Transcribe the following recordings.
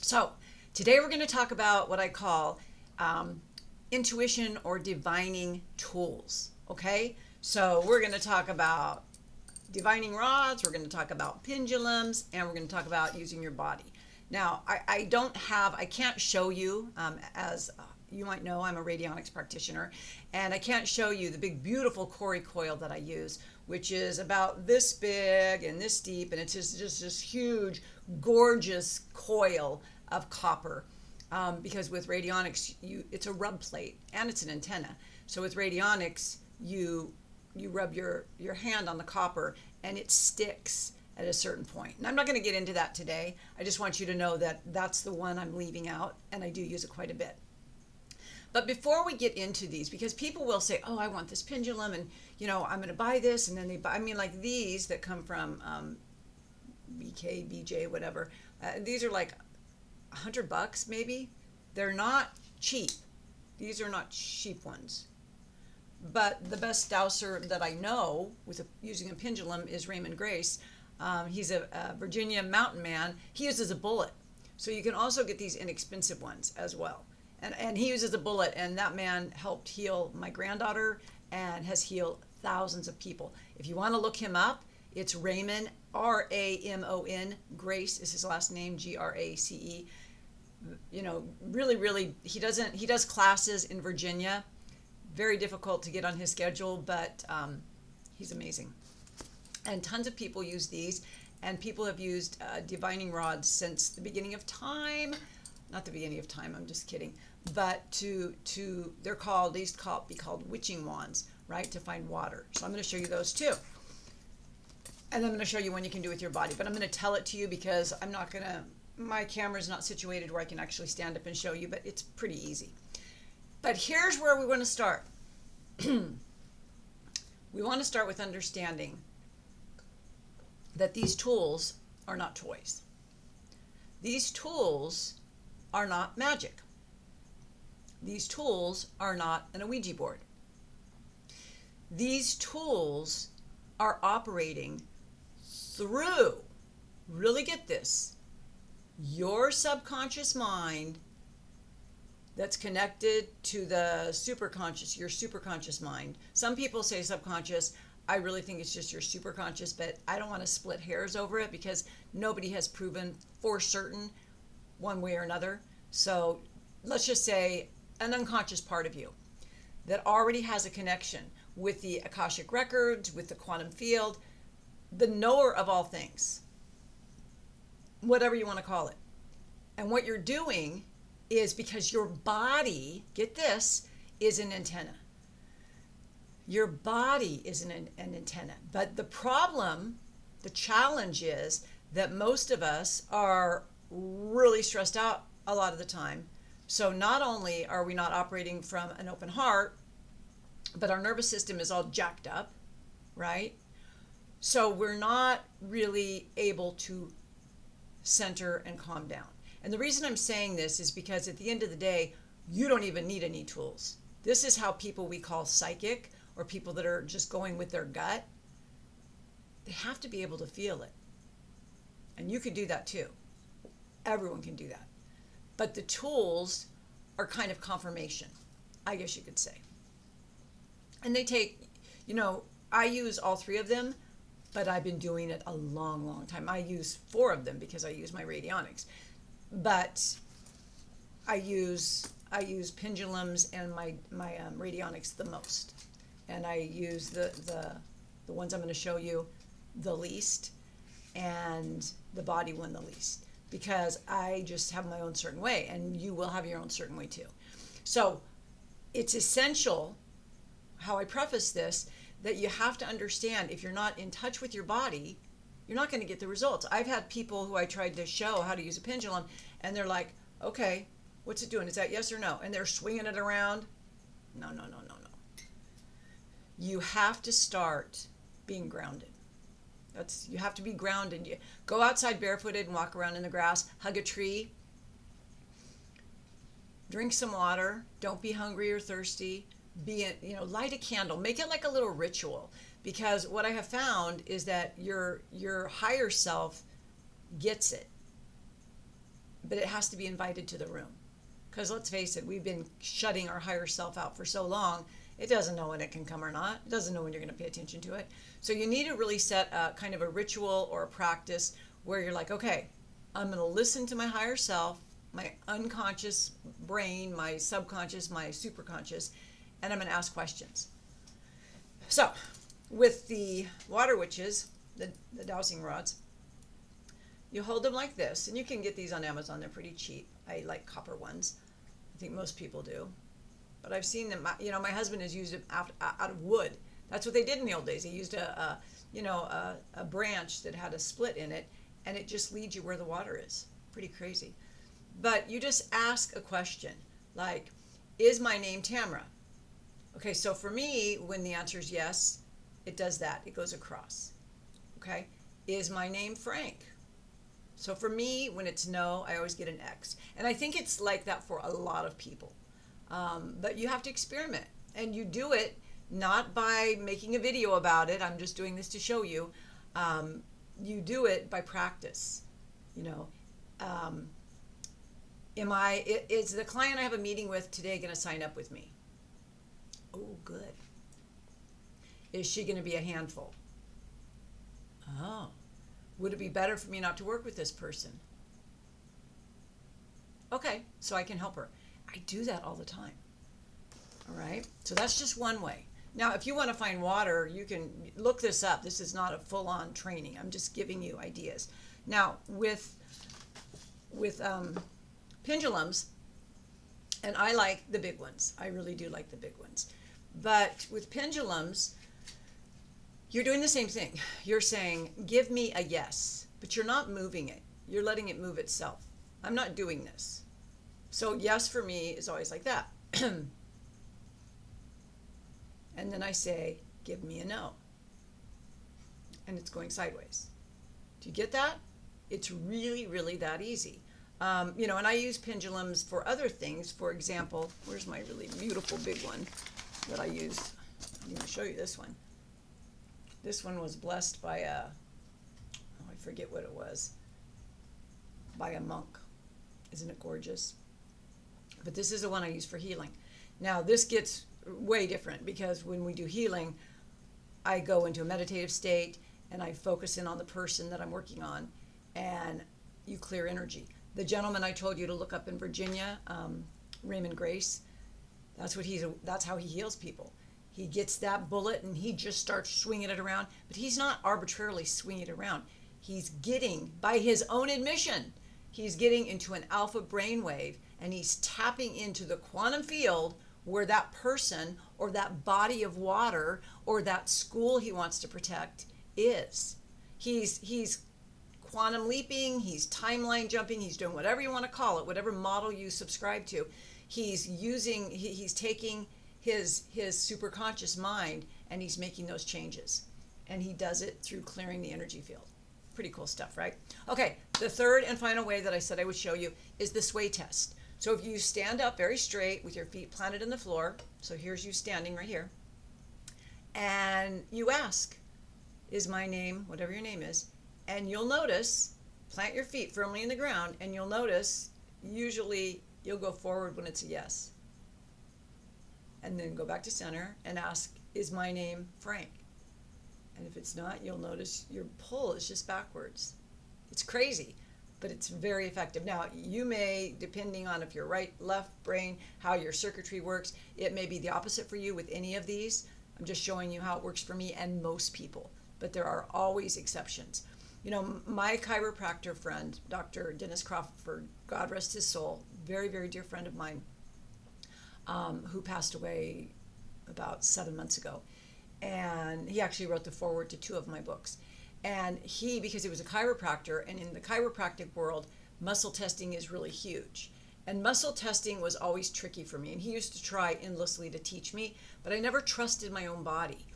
So today we're going to talk about what I call intuition or divining tools. Okay, so we're going to talk about divining rods, we're going to talk about pendulums, and we're going to talk about using your body. Now, I can't show you, as you might know, I'm a radionics practitioner, and I can't show you the big, beautiful Cori coil that I use, which is about this big and this deep, and it's just this huge, gorgeous coil of copper. Because with radionics, it's a rub plate and it's an antenna. So with radionics, you rub your hand on the copper and it sticks at a certain point. And I'm not going to get into that today. I just want you to know that that's the one I'm leaving out, and I do use it quite a bit. But before we get into these, because people will say, oh, I want this pendulum, and I'm going to buy this, and then they buy, like these that come from BK, BJ, whatever. These are like $100 maybe. They're not cheap. These are not cheap ones. But the best dowser that I know using a pendulum is Raymond Grace. He's a Virginia mountain man. He uses a bullet. So you can also get these inexpensive ones as well. And he uses a bullet, and that man helped heal my granddaughter and has healed thousands of people. If you want to look him up, it's Raymond, Ramon, Grace is his last name, Grace. Really, really, he does classes in Virginia. Very difficult to get on his schedule, but he's amazing. And tons of people use these, and people have used divining rods since the beginning of time. Not the beginning of time, I'm just kidding. But they used to be called witching wands, right, to find water. So I'm going to show you those too. And I'm going to show you one you can do with your body. But I'm going to tell it to you because my camera is not situated where I can actually stand up and show you, but it's pretty easy. But here's where we want to start. We want to start with understanding that these tools are not toys. These tools are not magic. These tools are not an Ouija board. These tools are operating through, really get this, your subconscious mind that's connected to the superconscious, your superconscious mind. Some people say subconscious. I really think it's just your superconscious, but I don't want to split hairs over it because nobody has proven for certain one way or another. So let's just say an unconscious part of you that already has a connection with the Akashic records, with the quantum field, the knower of all things, whatever you want to call it. And what you're doing is, because your body, get this, is an antenna. Your body is an antenna. But the challenge is that most of us are really stressed out a lot of the time. So not only are we not operating from an open heart, but our nervous system is all jacked up, right? So we're not really able to center and calm down. And the reason I'm saying this is because at the end of the day, you don't even need any tools. This is how people we call psychic, or people that are just going with their gut, they have to be able to feel it. And you can do that too. Everyone can do that. But the tools are kind of confirmation, I guess you could say. And they take, I use all three of them, but I've been doing it a long, long time. I use 4 of them because I use my radionics. But I use pendulums and my radionics the most. And I use the ones I'm going to show you the least, and the body one the least, because I just have my own certain way, and you will have your own certain way too. So it's essential, how I preface this, that you have to understand, if you're not in touch with your body, you're not going to get the results. I've had people who I tried to show how to use a pendulum, and they're like, okay, what's it doing? Is that yes or no? And they're swinging it around. No. You have to start being grounded. You have to be grounded. You go outside barefooted and walk around in the grass, hug a tree, drink some water, don't be hungry or thirsty, light a candle, make it like a little ritual. Because what I have found is that your higher self gets it, but it has to be invited to the room. Because let's face it, we've been shutting our higher self out for so long, it doesn't know when it can come or not. It doesn't know when you're going to pay attention to it. So you need to really set a kind of a ritual or a practice where you're like, okay, I'm going to listen to my higher self, my unconscious brain, my subconscious, my superconscious, and I'm going to ask questions. So with the water witches, the dowsing rods, you hold them like this, and you can get these on Amazon. They're pretty cheap. I like copper ones. I think most people do. But I've seen them, you know, my husband has used it out of wood. That's what they did in the old days. They used a branch that had a split in it, and it just leads you where the water is. Pretty crazy. But you just ask a question, like, is my name Tamara? Okay, so for me, when the answer is yes, it does that. It goes across. Okay, is my name Frank? So for me, when it's no, I always get an X. And I think it's like that for a lot of people. But you have to experiment. And you do it not by making a video about it. I'm just doing this to show you. You do it by practice. You know, is the client I have a meeting with today going to sign up with me? Oh, good. Is she going to be a handful? Oh. Would it be better for me not to work with this person? Okay, so I can help her. I do that all the time. All right, so that's just one way. Now, if you want to find water, you can look this up. This is not a full-on training. I'm just giving you ideas. Now, with pendulums, and I like the big ones. I really do like the big ones. But with pendulums, you're doing the same thing. You're saying, give me a yes, but you're not moving it. You're letting it move itself. I'm not doing this. So yes for me is always like that. And then I say, give me a no. And it's going sideways. Do you get that? It's really, really that easy. You know, and I use pendulums for other things. For example, where's my really beautiful big one that I use? I'm going to show you this one. This one was blessed by I forget what it was, by a monk. Isn't it gorgeous? But this is the one I use for healing. Now, this gets way different because when we do healing, I go into a meditative state and I focus in on the person that I'm working on, and you clear energy. The gentleman I told you to look up in Virginia, Raymond Grace, that's how he heals people. He gets that bullet and he just starts swinging it around, but he's not arbitrarily swinging it around. He's getting, by his own admission, he's getting into an alpha brainwave, and he's tapping into the quantum field where that person or that body of water or that school he wants to protect is. He's quantum leaping, he's timeline jumping, he's doing whatever you want to call it, whatever model you subscribe to. He's taking his superconscious mind, and he's making those changes, and he does it through clearing the energy field. Pretty cool stuff, right? Okay, the third and final way that I said I would show you is the sway test. So if you stand up very straight with your feet planted in the floor, so here's you standing right here, and you ask, is my name, whatever your name is, and you'll notice, plant your feet firmly in the ground, and you'll notice usually you'll go forward when it's a yes. And then go back to center and ask, is my name Frank? And if it's not, you'll notice your pull is just backwards. It's crazy, but it's very effective. Now, you may, depending on if you're right, left brain, how your circuitry works, it may be the opposite for you with any of these. I'm just showing you how it works for me and most people, but there are always exceptions. You know, my chiropractor friend, Dr. Dennis Crawford, God rest his soul, very, very dear friend of mine, who passed away about 7 months ago. And he actually wrote the foreword to 2 of my books. And he, because he was a chiropractor, and in the chiropractic world, muscle testing is really huge. And muscle testing was always tricky for me. And he used to try endlessly to teach me, but I never trusted my own body.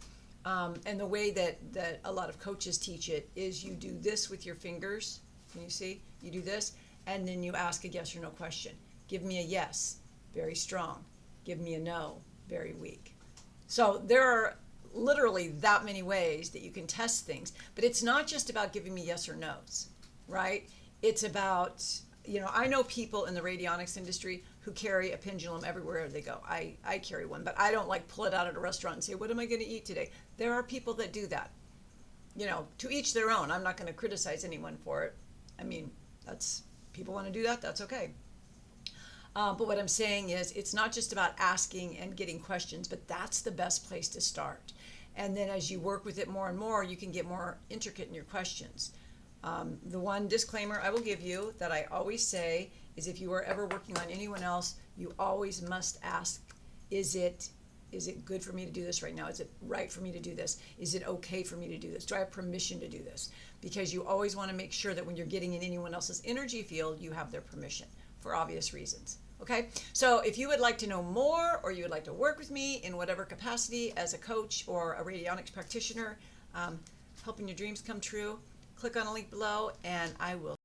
And the way that a lot of coaches teach it is you do this with your fingers. Can you see? You do this, and then you ask a yes or no question. Give me a yes, very strong. Give me a no, very weak. So there are literally that many ways that you can test things, but it's not just about giving me yes or no's, right? It's about you know, I know people in the radionics industry who carry a pendulum everywhere they go. I carry one, but I don't like pull it out at a restaurant and say, what am I going to eat today? There are people that do that. You know, to each their own. I'm not going to criticize anyone for it. I mean, that's, people want to do that, that's okay. But what I'm saying is, it's not just about asking and getting questions, but that's the best place to start. And then as you work with it more and more, you can get more intricate in your questions. The one disclaimer I will give you that I always say is, if you are ever working on anyone else, you always must ask, is it good for me to do this right now? Is it right for me to do this? Is it okay for me to do this? Do I have permission to do this? Because you always want to make sure that when you're getting in anyone else's energy field, you have their permission for obvious reasons. Okay, so if you would like to know more, or you would like to work with me in whatever capacity as a coach or a radionics practitioner, helping your dreams come true, click on a link below, and I will